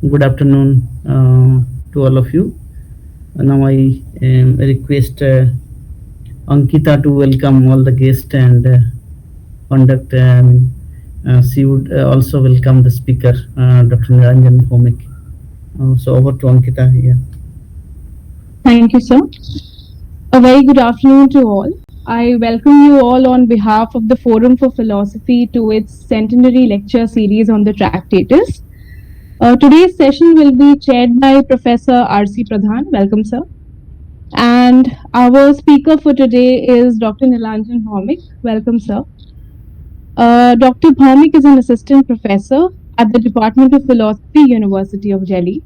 Good afternoon to all of you. Now I request Ankita to welcome all the guests and conduct. She would also welcome the speaker, Dr. Nilanjan Bhowmick. So over to Ankita here. Thank you, sir. A very good afternoon to all. I welcome you all on behalf of the Forum for Philosophy to its centenary lecture series on the Tractatus. Today's session will be chaired by Professor R.C. Pradhan. Welcome, sir. And our speaker for today is Dr. Nilanjan Bhowmick. Welcome, sir. Dr. Bhowmick is an assistant professor at the Department of Philosophy, University of Delhi.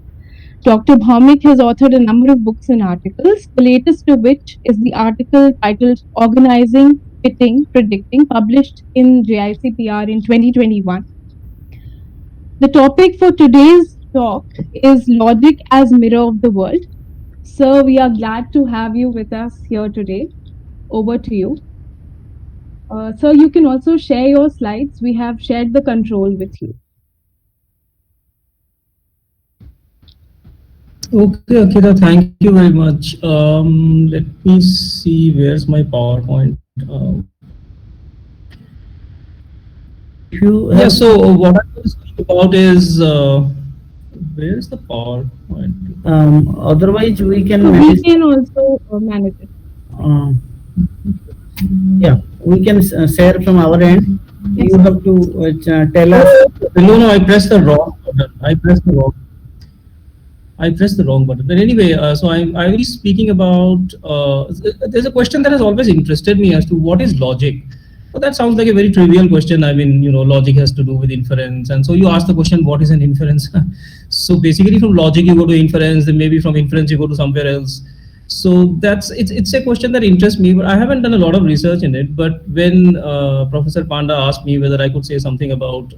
Dr. Bhowmick has authored a number of books and articles, the latest of which is the article titled Organizing, Fitting, Predicting, published in JICPR in 2021. The topic for today's talk is Logic as Mirror of the World. Sir, we are glad to have you with us here today. Over to you. Sir, you can also share your slides. We have shared the control with you. Okay, Akira, thank you very much. Let me see, where's my PowerPoint? So what I'm going to speak about is, where's the PowerPoint? Otherwise, we can also manage it. Yeah, we can share from our end. Yes. You have to tell us. No, I pressed the wrong button. I pressed the wrong button. But anyway, so I will be speaking about, there's a question that has always interested me as to what is logic. Well, that sounds like a very trivial question. I mean, logic has to do with inference. And so you ask the question, what is an inference? So basically from logic, you go to inference, then maybe from inference, you go to somewhere else. So it's a question that interests me, but I haven't done a lot of research in it. But when Professor Panda asked me whether I could say something about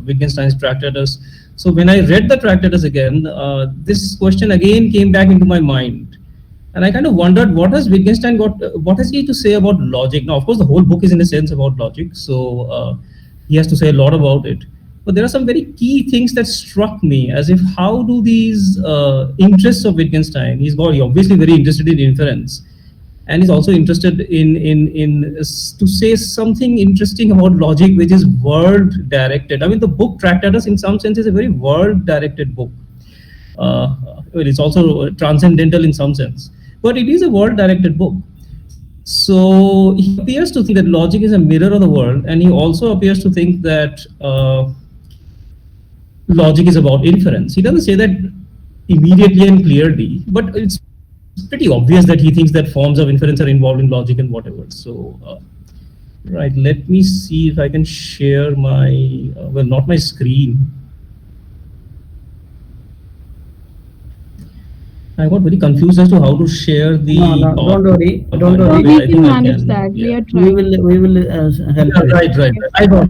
Wittgenstein's Tractatus, so when I read the Tractatus again, this question again came back into my mind. And I kind of wondered, what has Wittgenstein what has he to say about logic? Now, of course, the whole book is in a sense about logic, so he has to say a lot about it. But there are some very key things that struck me, as if how do these interests of Wittgenstein, he's obviously very interested in inference, and he's also interested in to say something interesting about logic, which is world directed. I mean, the book Tractatus in some sense is a very world directed book. It's also transcendental in some sense, but it is a world directed book. So he appears to think that logic is a mirror of the world, and he also appears to think that logic is about inference. He doesn't say that immediately and clearly, but it's pretty obvious that he thinks that forms of inference are involved in logic and whatever. So, right, let me see if I can share my, well, not my screen. I got very confused as to how to share the. No, don't worry. Don't worry. We can manage that. Yeah. We are trying. We will help. Yeah, right. I got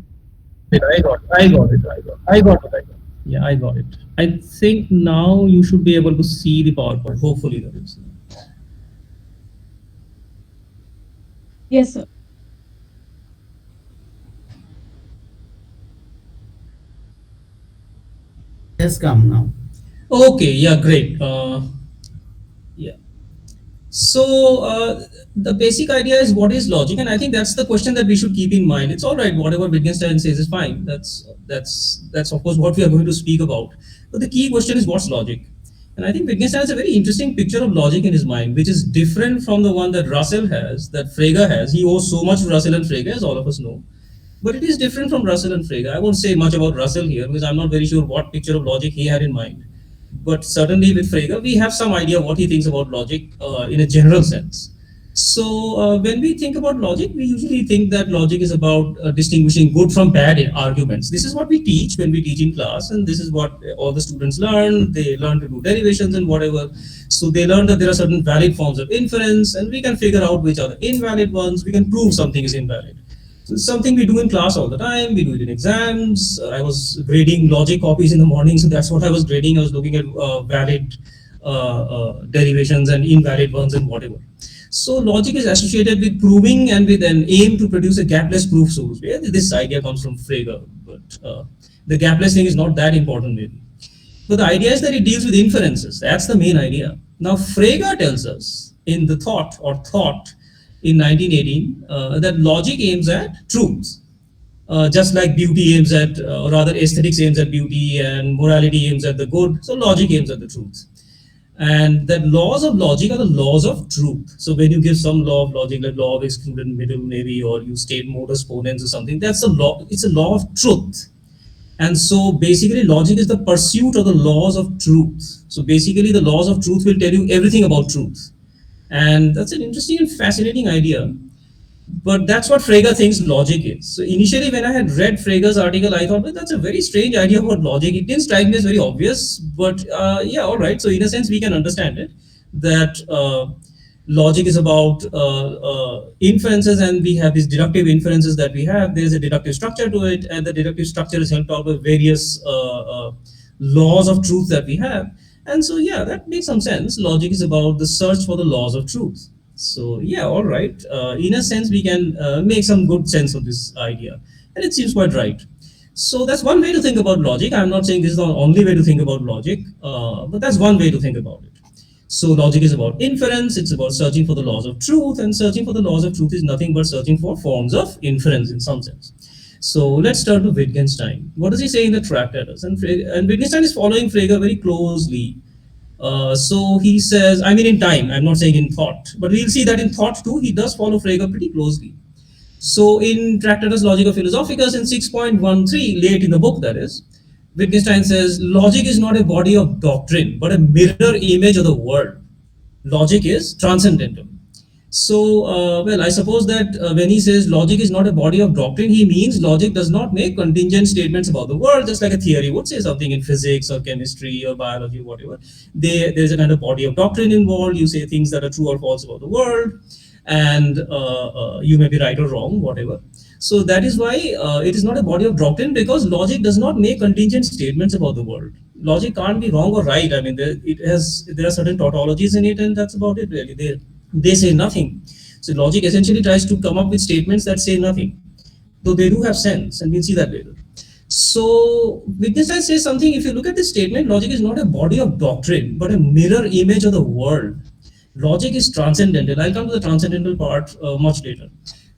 it. Yeah, I got it. I think now you should be able to see the PowerPoint. Hopefully that is. Yes, sir. Yes, come now. Okay, yeah, great. Yeah. So the basic idea is, what is logic, and I think that's the question that we should keep in mind. It's all right, whatever Wittgenstein says is fine. That's of course what we are going to speak about. But the key question is, what's logic? And I think Wittgenstein has a very interesting picture of logic in his mind, which is different from the one that Russell has, that Frege has. He owes so much to Russell and Frege, as all of us know. But it is different from Russell and Frege. I won't say much about Russell here, because I'm not very sure what picture of logic he had in mind. But certainly with Frege, we have some idea what he thinks about logic in a general sense. So when we think about logic, we usually think that logic is about distinguishing good from bad arguments. This is what we teach when we teach in class, and this is what all the students learn. They learn to do derivations and whatever. So they learn that there are certain valid forms of inference, and we can figure out which are the invalid ones. We can prove something is invalid. So it's something we do in class all the time. We do it in exams. I was grading logic copies in the morning, so that's what I was grading. I was looking at valid derivations and invalid ones and whatever. So logic is associated with proving and with an aim to produce a gapless proof source. Yeah, this idea comes from Frege, but the gapless thing is not that important really. But the idea is that it deals with inferences. That's the main idea. Now, Frege tells us in the thought in 1918 that logic aims at truth, just like beauty aims at, or rather, aesthetics aims at beauty and morality aims at the good. So, logic aims at the truth. And that laws of logic are the laws of truth. So, when you give some law of logic, like law of excluded middle, maybe, or you state modus ponens or something, that's a law. It's a law of truth. And so basically logic is the pursuit of the laws of truth. So basically the laws of truth will tell you everything about truth. And that's an interesting and fascinating idea. But that's what Frege thinks logic is. So initially when I had read Frege's article, I thought, well, that's a very strange idea about logic. It didn't strike me as very obvious, but yeah, all right. So in a sense, we can understand it, that logic is about inferences, and we have these deductive inferences that we have. There's a deductive structure to it, and the deductive structure is helped out by various laws of truth that we have. And so yeah, that makes some sense. Logic is about the search for the laws of truth. So yeah, all right, in a sense we can make some good sense of this idea, and it seems quite right. So that's one way to think about logic. I'm not saying this is the only way to think about logic, but that's one way to think about it. So logic is about inference, it's about searching for the laws of truth, and searching for the laws of truth is nothing but searching for forms of inference in some sense. So let's turn to Wittgenstein. What does he say in the Tractatus? And Wittgenstein is following Frege very closely. So he says, I mean in time, I'm not saying in thought, but we'll see that in thought too, he does follow Frege pretty closely. So in Tractatus Logica Philosophicus in 6.13, late in the book that is, Wittgenstein says, logic is not a body of doctrine, but a mirror image of the world. Logic is transcendental. So, well, I suppose that when he says logic is not a body of doctrine, he means logic does not make contingent statements about the world, just like a theory would say something in physics or chemistry or biology, whatever. There's a kind of body of doctrine involved. You say things that are true or false about the world, and you may be right or wrong, whatever. So that is why it is not a body of doctrine, because logic does not make contingent statements about the world. Logic can't be wrong or right. I mean, there are certain tautologies in it, and that's about it really. They say nothing. So logic essentially tries to come up with statements that say nothing, though they do have sense, and we'll see that later. So Wittgenstein says something. If you look at this statement, logic is not a body of doctrine, but a mirror image of the world. Logic is transcendental. I'll come to the transcendental part much later.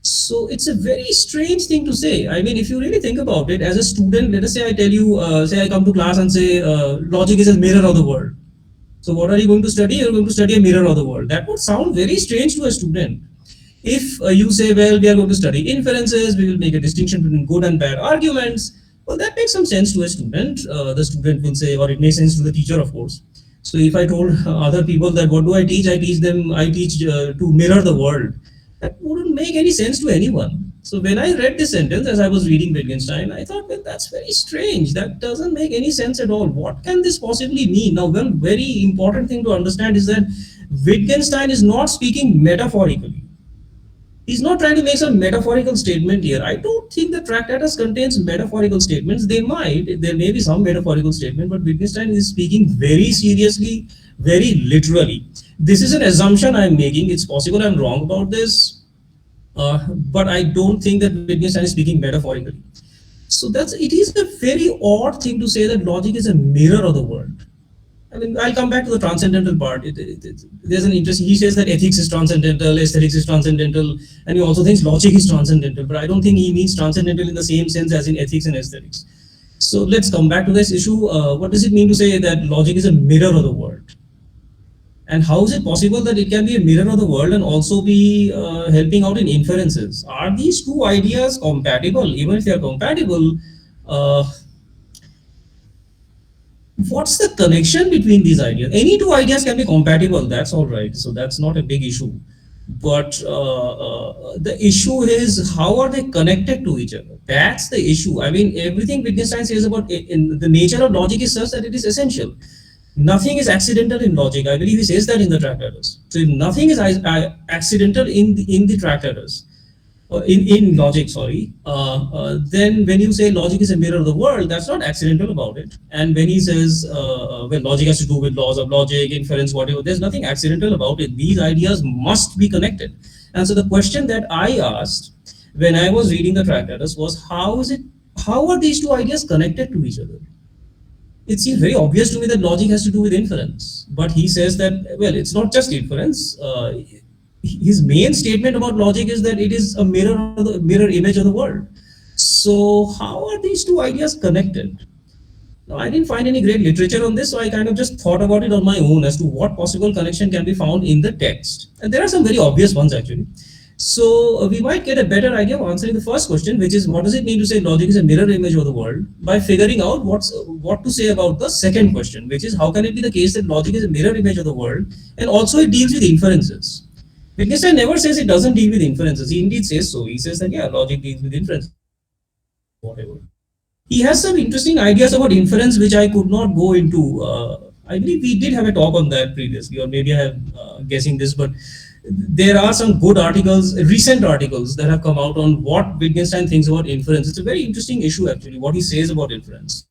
So it's a very strange thing to say. I mean, if you really think about it, as a student, let us say I tell you, say I come to class and say, logic is a mirror of the world. So what are you going to study? You're going to study a mirror of the world. That would sound very strange to a student. If you say, well, we are going to study inferences, we will make a distinction between good and bad arguments, well, that makes some sense to a student. The student will say, or it makes sense to the teacher, of course. So if I told other people that what do I teach? I teach them, I teach to mirror the world. That wouldn't make any sense to anyone. So when I read this sentence as I was reading Wittgenstein, I thought, well, that's very strange. That doesn't make any sense at all. What can this possibly mean? Now, one very important thing to understand is that Wittgenstein is not speaking metaphorically. He's not trying to make some metaphorical statement here. I don't think the Tractatus contains metaphorical statements. They might, there may be some metaphorical statement, but Wittgenstein is speaking very seriously, very literally. This is an assumption I'm making. It's possible I'm wrong about this, but I don't think that Wittgenstein is speaking metaphorically. So it is a very odd thing to say that logic is a mirror of the world. I mean, I'll come back to the transcendental part. There's an interesting. He says that ethics is transcendental, aesthetics is transcendental, and he also thinks logic is transcendental. But I don't think he means transcendental in the same sense as in ethics and aesthetics. So let's come back to this issue. What does it mean to say that logic is a mirror of the world? And how is it possible that it can be a mirror of the world and also be helping out in inferences? Are these two ideas compatible? Even if they are compatible, what's the connection between these ideas? Any two ideas can be compatible, that's all right. So that's not a big issue. But the issue is, how are they connected to each other? That's the issue. I mean, everything Wittgenstein says about in the nature of logic is such that it is essential. Nothing is accidental in logic. I believe he says that in the Tractatus. So if nothing is accidental in the Tractatus, in logic, sorry, then when you say logic is a mirror of the world, that's not accidental about it. And when he says, well, logic has to do with laws of logic, inference, whatever, there's nothing accidental about it. These ideas must be connected. And so the question that I asked when I was reading the Tractatus was, how are these two ideas connected to each other? it seems very obvious to me that logic has to do with inference. But he says that, well, it's not just inference. His main statement about logic is that it is a mirror image of the world. So how are these two ideas connected? Now, I didn't find any great literature on this, so I kind of just thought about it on my own as to what possible connection can be found in the text. And there are some very obvious ones actually. So we might get a better idea of answering the first question, which is what does it mean to say logic is a mirror image of the world, by figuring out what to say about the second question, which is how can it be the case that logic is a mirror image of the world and also it deals with inferences. Wittgenstein never says it doesn't deal with inferences. He indeed says so. He says that yeah, logic deals with inferences, whatever. He has some interesting ideas about inference, which I could not go into. I believe we did have a talk on that previously, or maybe I am guessing this, but there are some good articles, recent articles that have come out on what Wittgenstein thinks about inference. It's a very interesting issue, actually, what he says about inference.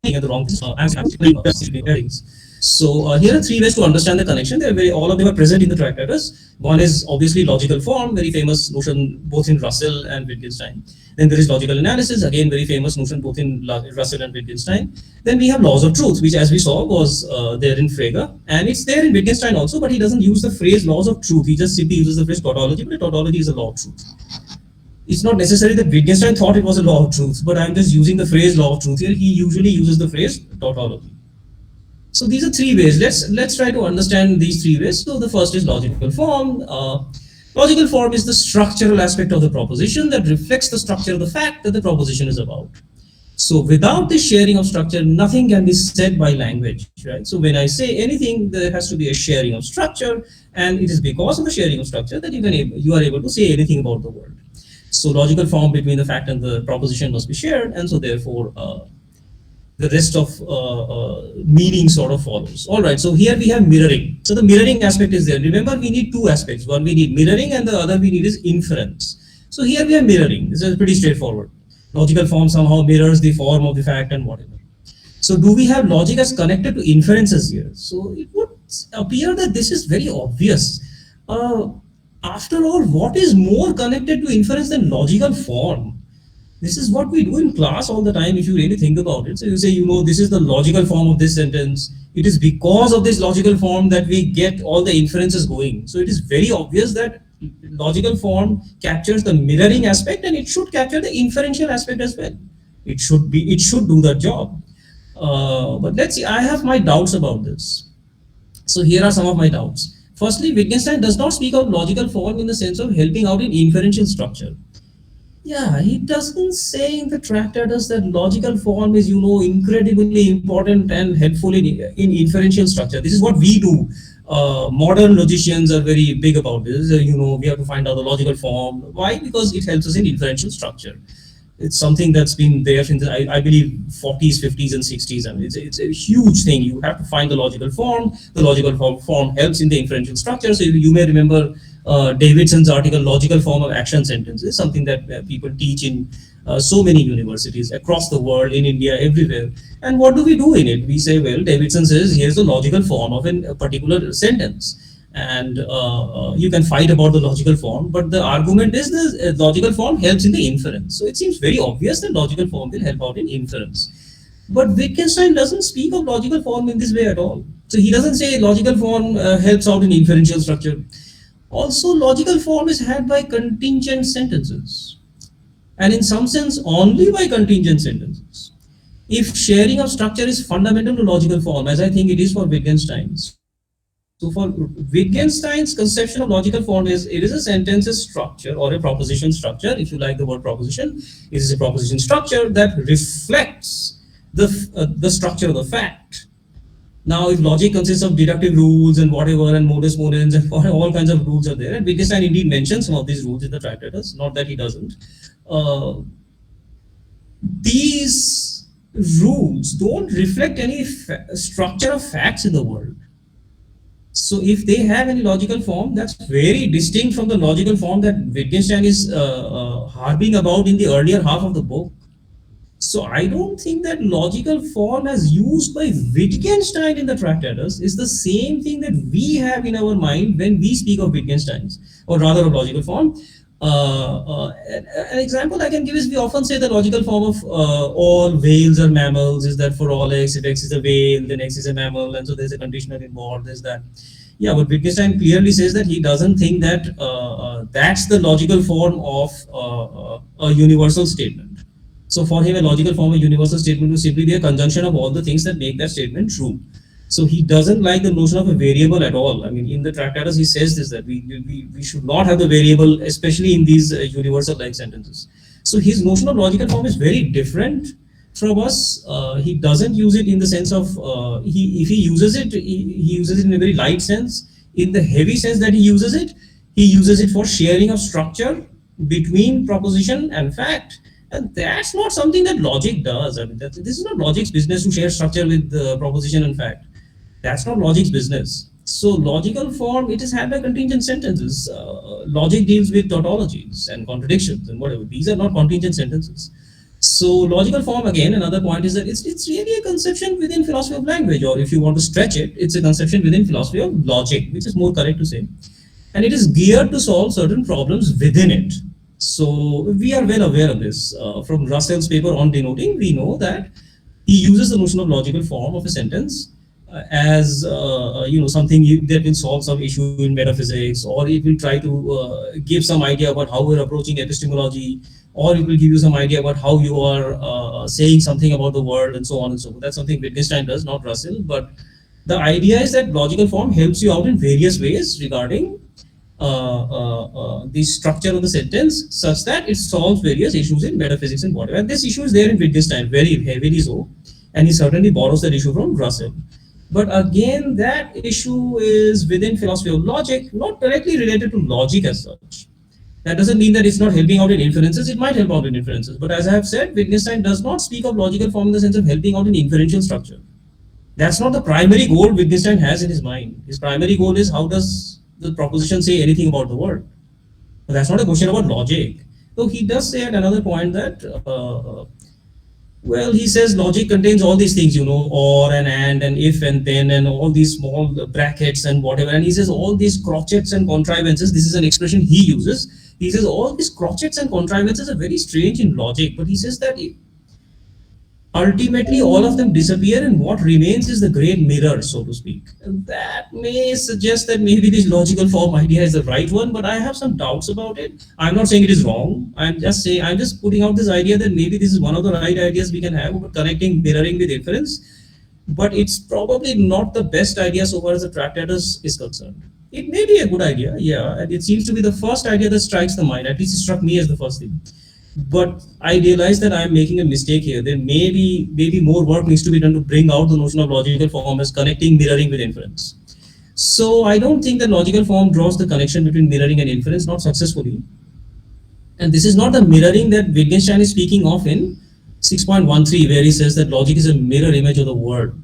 At the wrong headings. So here are three ways to understand the connection. All of them are present in the tractatus. One is obviously logical form, very famous notion both in Russell and Wittgenstein. Then there is logical analysis, again very famous notion both in Russell and Wittgenstein. Then we have laws of truth, which as we saw was there in Frege, and it's there in Wittgenstein also, but he doesn't use the phrase laws of truth. He just simply uses the phrase tautology, but a tautology is a law of truth. It's not necessary that Wittgenstein thought it was a law of truth, but I'm just using the phrase law of truth here. He usually uses the phrase tautology. So these are three ways. Let's try to understand these three ways. So the first is logical form. Logical form is the structural aspect of the proposition that reflects the structure of the fact that the proposition is about. So without this sharing of structure, nothing can be said by language, right? So when I say anything, there has to be a sharing of structure, and it is because of the sharing of structure that you are able to say anything about the world. So logical form between the fact and the proposition must be shared, and so therefore the rest of meaning sort of follows. All right, so here we have mirroring. So the mirroring aspect is there. Remember, we need two aspects. One, we need mirroring, and the other we need is inference. So here we have mirroring. This is pretty straightforward. Logical form somehow mirrors the form of the fact and whatever. So do we have logic as connected to inferences here? So it would appear that this is very obvious. After all, what is more connected to inference than logical form? This is what we do in class all the time if you really think about it. So you say, this is the logical form of this sentence. It is because of this logical form that we get all the inferences going. So it is very obvious that logical form captures the mirroring aspect, and it should capture the inferential aspect as well. It should do that job. But let's see, I have my doubts about this. So here are some of my doubts. Firstly, Wittgenstein does not speak of logical form in the sense of helping out in inferential structure. Yeah, he doesn't say in the tractatus that logical form is, incredibly important and helpful in inferential structure. This is what we do. Modern logicians are very big about this. We have to find out the logical form. Why? Because it helps us in inferential structure. It's something that's been there since I believe 40s, 50s, and 60s. I mean, it's a huge thing. You have to find the logical form. The logical form helps in the inferential structure. So you may remember Davidson's article, "Logical Form of Action Sentences," something that people teach in so many universities across the world, in India, everywhere. And what do we do in it? We say, well, Davidson says, here's the logical form of a particular sentence. And you can fight about the logical form, but the argument is the logical form helps in the inference. So it seems very obvious that logical form will help out in inference. But Wittgenstein doesn't speak of logical form in this way at all. So he doesn't say logical form helps out in inferential structure. Also, logical form is had by contingent sentences, and in some sense, only by contingent sentences. If sharing of structure is fundamental to logical form, as I think it is for Wittgenstein, so for Wittgenstein's conception of logical form is, it is a sentence's structure or a proposition structure. If you like the word proposition, it is a proposition structure that reflects the structure of the fact. Now, if logic consists of deductive rules and whatever, and modus ponens and all kinds of rules are there, and Wittgenstein indeed mentions some of these rules in the Tractatus, not that he doesn't. Uh, these rules don't reflect any structure of facts in the world. So if they have any logical form, that's very distinct from the logical form that Wittgenstein is harping about in the earlier half of the book. So I don't think that logical form as used by Wittgenstein in the Tractatus is the same thing that we have in our mind when we speak of Wittgenstein's, or rather of logical form. An example I can give is, we often say the logical form of all whales are mammals is that for all x, if x is a whale, then x is a mammal, and so there's a conditioner involved, there's that. Yeah, but Wittgenstein clearly says that he doesn't think that that's the logical form of a universal statement. So for him, a logical form, a universal statement, will simply be a conjunction of all the things that make that statement true. So he doesn't like the notion of a variable at all. I mean, in the Tractatus, he says this, that we should not have the variable, especially in these universal like sentences. So his notion of logical form is very different from us. He doesn't use it in the sense of, if he uses it, he uses it in a very light sense. In the heavy sense that he uses it for sharing of structure between proposition and fact. And that's not something that logic does. I mean, this is not logic's business to share structure with proposition and fact. That's not logic's business. So logical form, it is had by contingent sentences. Logic deals with tautologies and contradictions and whatever. These are not contingent sentences. So logical form, again, another point is that it's really a conception within philosophy of language, or if you want to stretch it, it's a conception within philosophy of logic, which is more correct to say. And it is geared to solve certain problems within it. So we are well aware of this. From Russell's paper on denoting, we know that he uses the notion of logical form of a sentence as something that will solve some issue in metaphysics, or it will try to give some idea about how we're approaching epistemology, or it will give you some idea about how you are saying something about the world, and so on and so forth. That's something Wittgenstein does, not Russell. But the idea is that logical form helps you out in various ways regarding the structure of the sentence, such that it solves various issues in metaphysics and whatever. And this issue is there in Wittgenstein, very heavily so, and he certainly borrows that issue from Russell. But again, that issue is within philosophy of logic, not directly related to logic as such. That doesn't mean that it's not helping out in inferences. It might help out in inferences. But as I have said, Wittgenstein does not speak of logical form in the sense of helping out in inferential structure. That's not the primary goal Wittgenstein has in his mind. His primary goal is, how does the proposition say anything about the world? But that's not a question about logic. So he does say at another point that, well, he says logic contains all these things, or and if and then, and all these small brackets and whatever. And he says all these crotchets and contrivances, this is an expression he uses. He says all these crotchets and contrivances are very strange in logic, but he says that ultimately all of them disappear, and what remains is the great mirror, so to speak. And that may suggest that maybe this logical form idea is the right one, but I have some doubts about it. I'm not saying it is wrong. I'm just putting out this idea that maybe this is one of the right ideas we can have about connecting mirroring with inference. But it's probably not the best idea so far as the Tractatus is concerned. It may be a good idea, yeah, and it seems to be the first idea that strikes the mind. At least it struck me as the first thing. But I realize that I'm making a mistake here. There maybe more work needs to be done to bring out the notion of logical form as connecting mirroring with inference. So I don't think that logical form draws the connection between mirroring and inference, not successfully. And this is not the mirroring that Wittgenstein is speaking of in 6.13, where he says that logic is a mirror image of the world.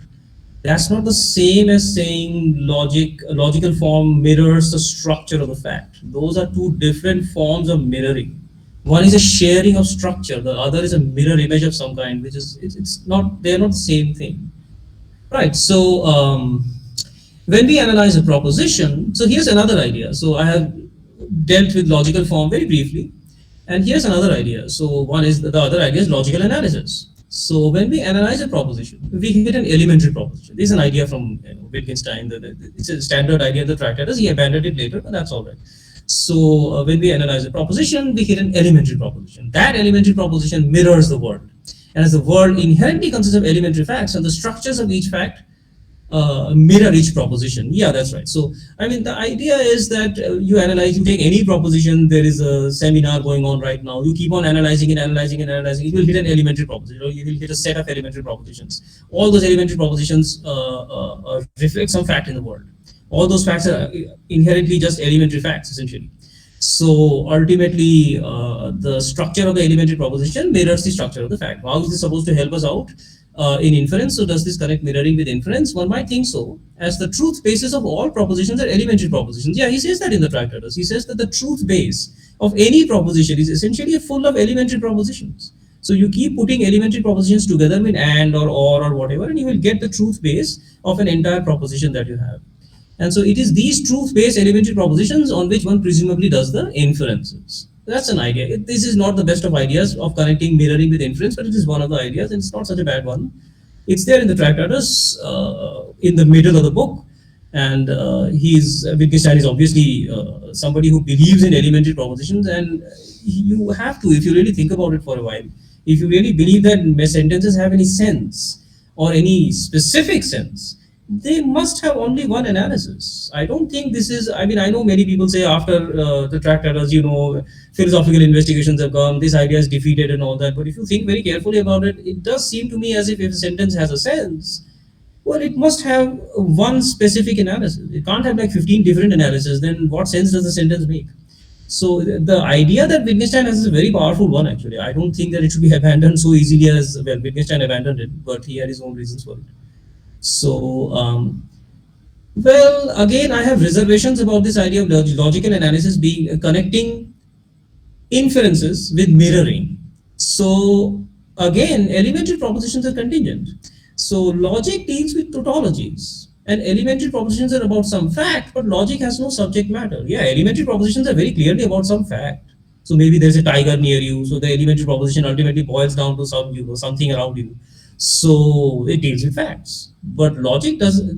That's not the same as saying a logical form mirrors the structure of the fact. Those are two different forms of mirroring. One is a sharing of structure, the other is a mirror image of some kind, which is it's not, they're not the same thing. Right. So when we analyze a proposition, so here's another idea. So I have dealt with logical form very briefly, and here's another idea. So one is the other idea is logical analysis. So when we analyze a proposition, we hit an elementary proposition. This is an idea from Wittgenstein. It's a standard idea in the Tractatus. He abandoned it later, but that's all right. So when we analyze a proposition, we hit an elementary proposition. That elementary proposition mirrors the world. And as the world inherently consists of elementary facts, and the structures of each fact mirror each proposition. Yeah, that's right. So, I mean, the idea is that you take any proposition, there is a seminar going on right now, you keep on analyzing and analyzing and analyzing, it will hit an elementary proposition, or you will hit a set of elementary propositions. All those elementary propositions reflect some fact in the world. All those facts are inherently just elementary facts, essentially. So ultimately, the structure of the elementary proposition mirrors the structure of the fact. How is this supposed to help us out in inference? So does this connect mirroring with inference? One might think so, as the truth basis of all propositions are elementary propositions. Yeah, he says that in the Tractatus. He says that the truth base of any proposition is essentially full of elementary propositions. So you keep putting elementary propositions together with and or whatever, and you will get the truth base of an entire proposition that you have. And so it is these truth-based elementary propositions on which one presumably does the inferences. That's an idea. This is not the best of ideas of connecting mirroring with inference, but it is one of the ideas, and it's not such a bad one. It's there in the Tractatus, in the middle of the book, and Wittgenstein is obviously somebody who believes in elementary propositions, and you have to, if you really think about it for a while, if you really believe that sentences have any sense or any specific sense, they must have only one analysis. I don't think this is, I mean, I know many people say after the Tractatus, philosophical investigations have come, this idea is defeated and all that. But if you think very carefully about it, it does seem to me as if a sentence has a sense, well, it must have one specific analysis. It can't have like 15 different analyses. Then what sense does the sentence make? So the idea that Wittgenstein has is a very powerful one, actually. I don't think that it should be abandoned so easily as, well, Wittgenstein abandoned it, but he had his own reasons for it. So, well, again, I have reservations about this idea of logical analysis being connecting inferences with mirroring. So, again, elementary propositions are contingent. So, logic deals with tautologies. And elementary propositions are about some fact, but logic has no subject matter. Yeah, elementary propositions are very clearly about some fact. So maybe there's a tiger near you. So the elementary proposition ultimately boils down to something around you. So it deals with facts. But logic does